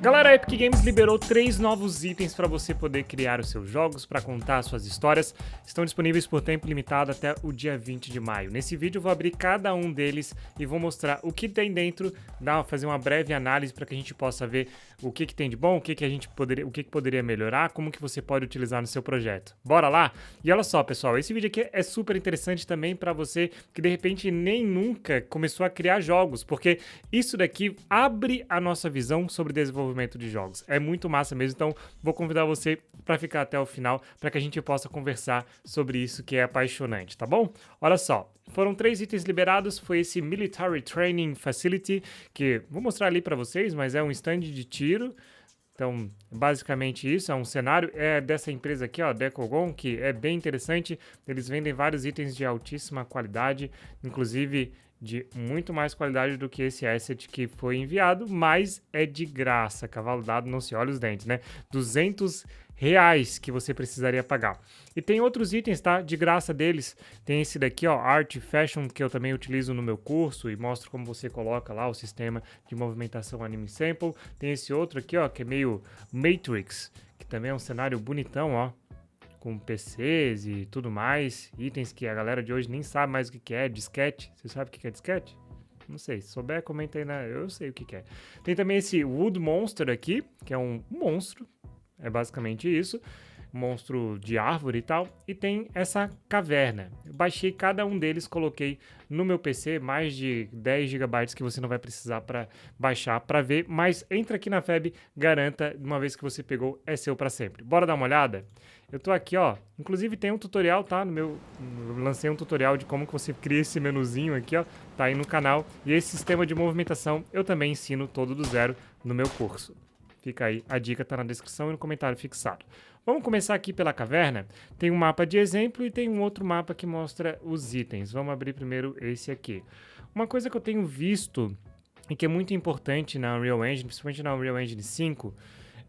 Galera, a Epic Games liberou 3 novos itens para você poder criar os seus jogos, para contar suas histórias. Estão disponíveis por tempo limitado até o dia 20 de maio. Nesse vídeo eu vou abrir cada um deles e vou mostrar o que tem dentro, fazer uma breve análise para que a gente possa ver o que tem de bom, o que poderia melhorar, como que você pode utilizar no seu projeto. Bora lá? E olha só, pessoal, esse vídeo aqui é super interessante também para você que de repente nem nunca começou a criar jogos, porque isso daqui abre a nossa visão sobre desenvolvimento de jogos. É muito massa mesmo, então vou convidar você para ficar até o final para que a gente possa conversar sobre isso que é apaixonante, tá bom? Olha só, foram 3 itens liberados, foi esse Military Training Facility, que vou mostrar ali para vocês, mas é um stand de tiro. Então, basicamente isso, é um cenário, é dessa empresa aqui, ó, Dekogon, que é bem interessante. Eles vendem vários itens de altíssima qualidade, inclusive de muito mais qualidade do que esse asset que foi enviado, mas é de graça, cavalo dado não se olha os dentes, né? R$200 que você precisaria pagar. E tem outros itens, tá? De graça deles. Tem esse daqui, ó, Art Fashion, que eu também utilizo no meu curso e mostro como você coloca lá o sistema de movimentação Anime Sample. Tem esse outro aqui, ó, que é meio Matrix, que também é um cenário bonitão, ó, com PCs e tudo mais, itens que a galera de hoje nem sabe mais o que é, disquete. Você sabe o que é disquete? Não sei, se souber, comenta aí, eu sei o que é. Tem também esse Wood Monster aqui, que é um monstro, é basicamente isso, monstro de árvore e tal, e tem essa caverna. Eu baixei cada um deles, coloquei no meu PC, mais de 10 GB que você não vai precisar para baixar para ver, mas entra aqui na FEB, garanta, uma vez que você pegou, é seu para sempre. Bora dar uma olhada? Eu tô aqui, ó, inclusive tem um tutorial, tá, eu lancei um tutorial de como que você cria esse menuzinho aqui, ó, tá aí no canal, e esse sistema de movimentação eu também ensino todo do zero no meu curso. Fica aí, a dica tá na descrição e no comentário fixado. Vamos começar aqui pela caverna. Tem um mapa de exemplo e tem um outro mapa que mostra os itens. Vamos abrir primeiro esse aqui. Uma coisa que eu tenho visto e que é muito importante na Unreal Engine, principalmente na Unreal Engine 5,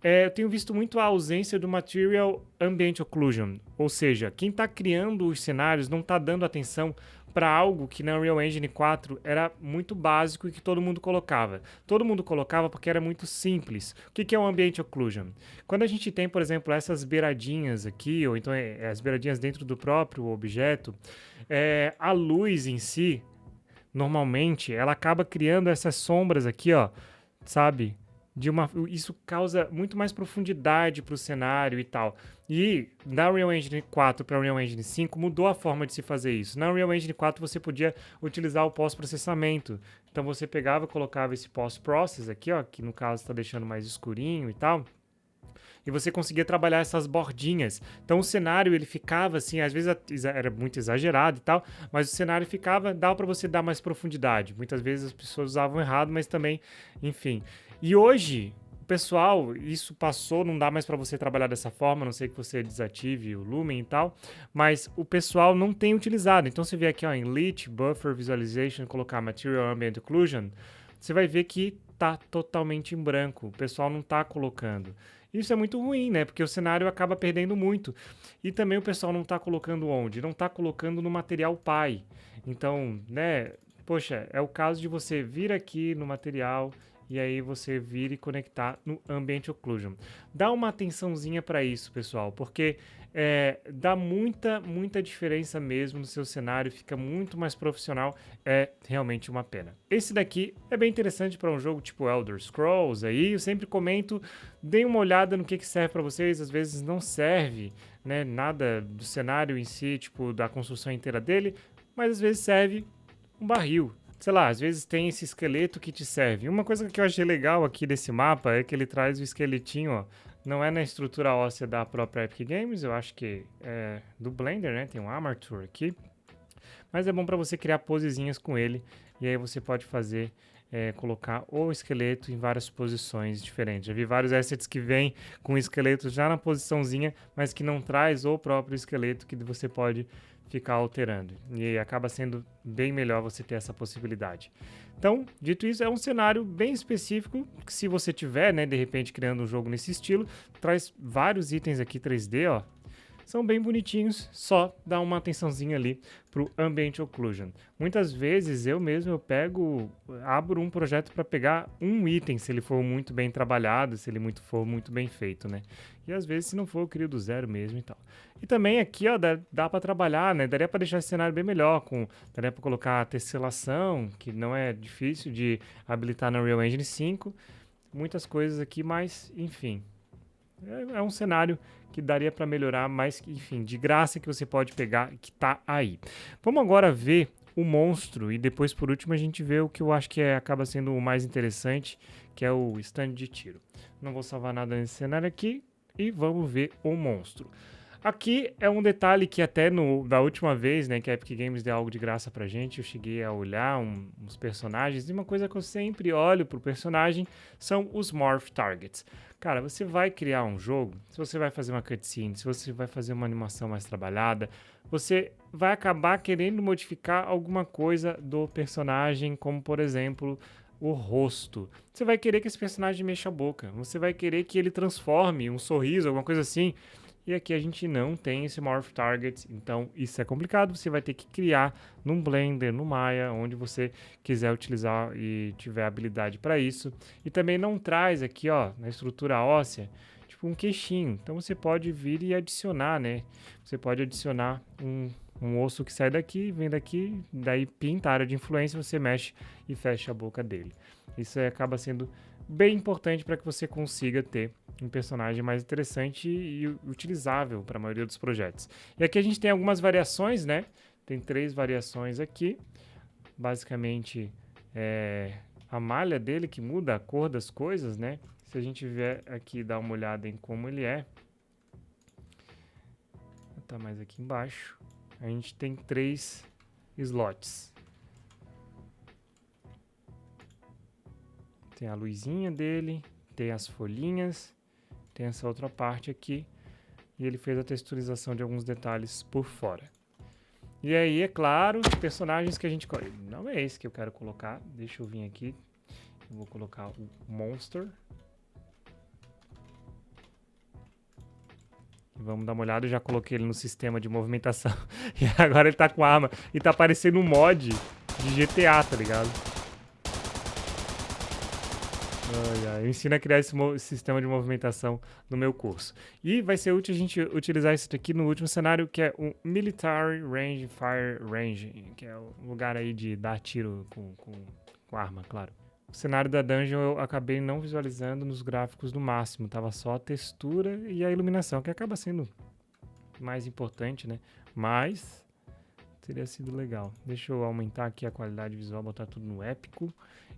eu tenho visto muito a ausência do Material Ambient Occlusion, ou seja, quem está criando os cenários não está dando atenção para algo que na Unreal Engine 4 era muito básico e que todo mundo colocava. Todo mundo colocava porque era muito simples. O que é o Ambient Occlusion? Quando a gente tem, por exemplo, essas beiradinhas aqui, ou então as beiradinhas dentro do próprio objeto, a luz em si, normalmente, ela acaba criando essas sombras aqui, ó, sabe? Isso causa muito mais profundidade para o cenário e tal. E na Unreal Engine 4 para Unreal Engine 5 mudou a forma de se fazer isso. Na Unreal Engine 4 você podia utilizar o pós-processamento. Então você pegava e colocava esse post-process aqui, ó, que no caso está deixando mais escurinho e tal. E você conseguia trabalhar essas bordinhas. Então o cenário ele ficava assim, às vezes era muito exagerado e tal, mas o cenário dava para você dar mais profundidade. Muitas vezes as pessoas usavam errado, mas também, enfim. E hoje, o pessoal, isso passou, não dá mais para você trabalhar dessa forma, a não sei que você desative o Lumen e tal, mas o pessoal não tem utilizado. Então você vê aqui, ó, em Lit, Buffer, Visualization, colocar Material Ambient Occlusion, você vai ver que tá totalmente em branco, o pessoal não tá colocando. Isso é muito ruim, né? Porque o cenário acaba perdendo muito. E também o pessoal não tá colocando onde? Não tá colocando no material pai. Então, né? Poxa, é o caso de você vir aqui no material e aí você vir e conectar no Ambient Occlusion. Dá uma atençãozinha para isso, pessoal, porque dá muita diferença mesmo no seu cenário, fica muito mais profissional, é realmente uma pena. Esse daqui é bem interessante para um jogo tipo Elder Scrolls, aí eu sempre comento, deem uma olhada no que serve para vocês, às vezes não serve, né, nada do cenário em si, tipo da construção inteira dele, mas às vezes serve um barril. Sei lá, às vezes tem esse esqueleto que te serve. Uma coisa que eu achei legal aqui desse mapa é que ele traz o esqueletinho, ó. Não é na estrutura óssea da própria Epic Games, eu acho que é do Blender, né? Tem um Armature aqui. Mas é bom para você criar posezinhas com ele. E aí você pode fazer, colocar o esqueleto em várias posições diferentes. Já vi vários assets que vêm com o esqueleto já na posiçãozinha, mas que não traz o próprio esqueleto que você pode ficar alterando. E acaba sendo bem melhor você ter essa possibilidade. Então, dito isso, é um cenário bem específico que se você tiver, né, de repente criando um jogo nesse estilo, traz vários itens aqui 3D, ó. são bem bonitinhos, só dá uma atençãozinha ali pro Ambient Occlusion. Muitas vezes eu mesmo abro um projeto para pegar um item, se ele for muito bem trabalhado, se ele for muito bem feito, né? E às vezes, se não for, eu crio do zero mesmo e tal. E também aqui, ó, dá para trabalhar, né? Daria para deixar esse cenário bem melhor, daria para colocar a tesselação, que não é difícil de habilitar na Unreal Engine 5. Muitas coisas aqui, mas, enfim, é um cenário que daria para melhorar, mas, enfim, de graça que você pode pegar, que tá aí. Vamos agora ver o monstro e depois, por último, a gente vê o que eu acho que acaba sendo o mais interessante, que é o stand de tiro. Não vou salvar nada nesse cenário aqui e vamos ver o monstro. Aqui é um detalhe que até da última vez, né, que a Epic Games deu algo de graça pra gente, eu cheguei a olhar uns personagens, e uma coisa que eu sempre olho pro personagem são os Morph Targets. Cara, você vai criar um jogo, se você vai fazer uma cutscene, se você vai fazer uma animação mais trabalhada, você vai acabar querendo modificar alguma coisa do personagem, como por exemplo, o rosto. Você vai querer que esse personagem mexa a boca, você vai querer que ele transforme um sorriso, alguma coisa assim. E aqui a gente não tem esse Morph Target, então isso é complicado. Você vai ter que criar num Blender, no Maya, onde você quiser utilizar e tiver habilidade para isso. E também não traz aqui, ó, na estrutura óssea, tipo um queixinho. Então você pode vir e adicionar, né? Você pode adicionar um osso que sai daqui, vem daqui, daí pinta a área de influência, você mexe e fecha a boca dele. Isso acaba sendo bem importante para que você consiga ter um personagem mais interessante e utilizável para a maioria dos projetos. E aqui a gente tem algumas variações, né? Tem 3 variações aqui. Basicamente, a malha dele que muda a cor das coisas, né? Se a gente vier aqui dar uma olhada em como ele é, tá mais aqui embaixo, a gente tem 3 slots. Tem a luzinha dele, tem as folhinhas, tem essa outra parte aqui, e ele fez a texturização de alguns detalhes por fora. E aí, é claro, os personagens que a gente... Não é esse que eu quero colocar, deixa eu vir aqui, eu vou colocar o Monster. E vamos dar uma olhada, eu já coloquei ele no sistema de movimentação, e agora ele tá com arma, e tá parecendo um mod de GTA, tá ligado? Eu ensino a criar esse sistema de movimentação no meu curso. E vai ser útil a gente utilizar isso aqui no último cenário, que é o Military Range Fire Range, que é o lugar aí de dar tiro com arma, claro. O cenário da dungeon eu acabei não visualizando nos gráficos no máximo, tava só a textura e a iluminação, que acaba sendo mais importante, né? Mas teria sido legal. Deixa eu aumentar aqui a qualidade visual, botar tudo no épico.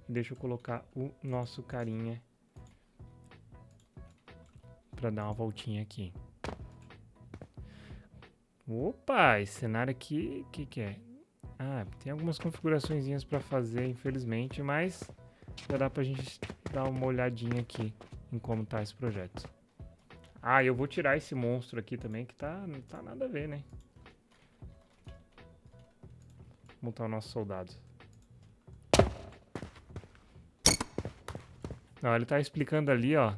Deixa eu colocar o nosso carinha para dar uma voltinha aqui. Opa, esse cenário aqui, o que é? Ah, tem algumas configuraçõezinhas para fazer, infelizmente, mas já dá pra gente dar uma olhadinha aqui em como tá esse projeto. Ah, eu vou tirar esse monstro aqui também, que não tá nada a ver, né? Vou montar o nosso soldado. Não, ele tá explicando ali, ó,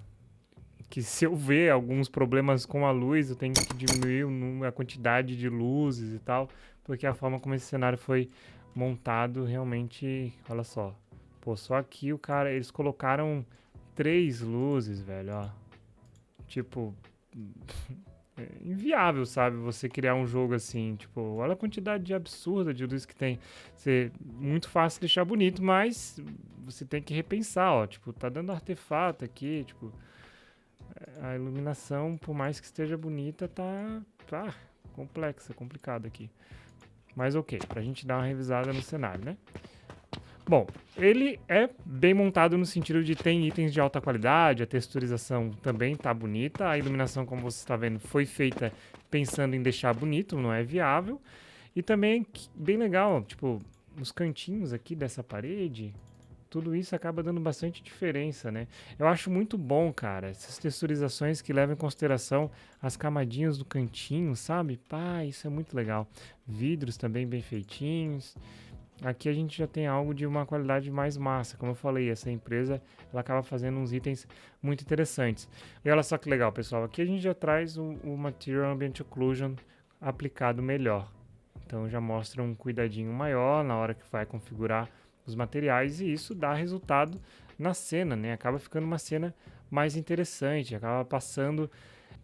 que se eu ver alguns problemas com a luz, eu tenho que diminuir a quantidade de luzes e tal, porque a forma como esse cenário foi montado realmente, olha só. Pô, só aqui eles colocaram 3 luzes, velho, ó. Tipo, é inviável, sabe, você criar um jogo assim, tipo, olha a quantidade absurda de luz que tem. Muito fácil deixar bonito, mas você tem que repensar, ó, tipo, tá dando artefato aqui, tipo, a iluminação, por mais que esteja bonita, tá complexa, complicada aqui. Mas ok, pra gente dar uma revisada no cenário, né? Bom, ele é bem montado no sentido de tem itens de alta qualidade, a texturização também tá bonita, a iluminação, como você está vendo, foi feita pensando em deixar bonito, não é viável. E também bem legal, tipo, os cantinhos aqui dessa parede, tudo isso acaba dando bastante diferença, né? Eu acho muito bom, cara, essas texturizações que levam em consideração as camadinhas do cantinho, sabe? Pá, isso é muito legal. Vidros também bem feitinhos. aqui a gente já tem algo de uma qualidade mais massa. Como eu falei, essa empresa ela acaba fazendo uns itens muito interessantes. E olha só que legal, pessoal. Aqui a gente já traz o Material Ambient Occlusion aplicado melhor. Então já mostra um cuidadinho maior na hora que vai configurar os materiais e isso dá resultado na cena, né? Acaba ficando uma cena mais interessante, acaba passando.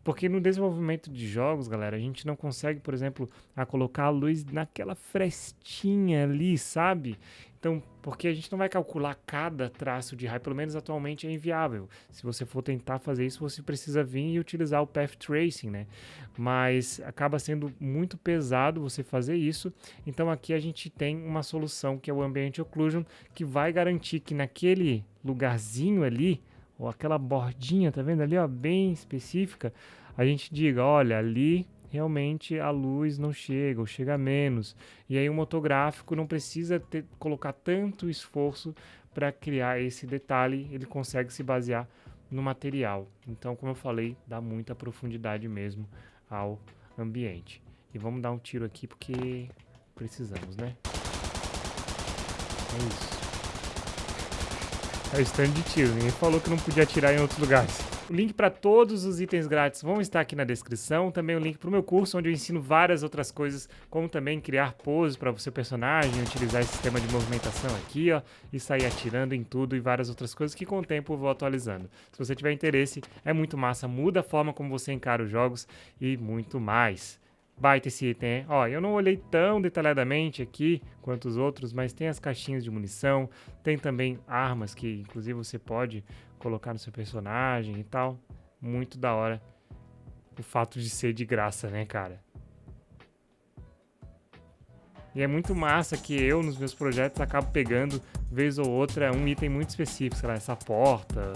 Porque no desenvolvimento de jogos, galera, a gente não consegue, por exemplo, colocar a luz naquela frestinha ali, sabe? Então, porque a gente não vai calcular cada traço de raio, pelo menos atualmente é inviável. Se você for tentar fazer isso, você precisa vir e utilizar o Path Tracing, né? Mas acaba sendo muito pesado você fazer isso. Então aqui a gente tem uma solução que é o Ambient Occlusion, que vai garantir que naquele lugarzinho ali, ou aquela bordinha, tá vendo ali, ó, bem específica, a gente diga, olha, ali realmente a luz não chega, ou chega menos. E aí o motográfico não precisa colocar tanto esforço para criar esse detalhe, ele consegue se basear no material. Então, como eu falei, dá muita profundidade mesmo ao ambiente. E vamos dar um tiro aqui porque precisamos, né? É isso. É o stand de tiro, ninguém falou que não podia atirar em outros lugares. O link para todos os itens grátis vão estar aqui na descrição, também o link para o meu curso, onde eu ensino várias outras coisas, como também criar poses para o seu personagem, utilizar esse sistema de movimentação aqui, ó, e sair atirando em tudo e várias outras coisas que com o tempo eu vou atualizando. Se você tiver interesse, é muito massa, muda a forma como você encara os jogos e muito mais. Baita esse item, hein? Ó, eu não olhei tão detalhadamente aqui quanto os outros, mas tem as caixinhas de munição, tem também armas que inclusive você pode colocar no seu personagem e tal. Muito da hora o fato de ser de graça, né, cara? E é muito massa que eu, nos meus projetos, acabo pegando, vez ou outra, um item muito específico, sei lá, essa porta.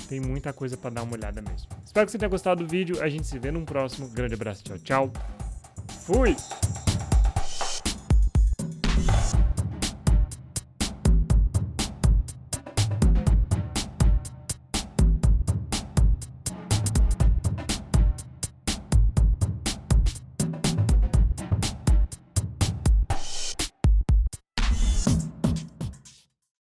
Tem muita coisa pra dar uma olhada mesmo. Espero que você tenha gostado do vídeo, a gente se vê num próximo. Grande abraço, tchau, tchau. Fui!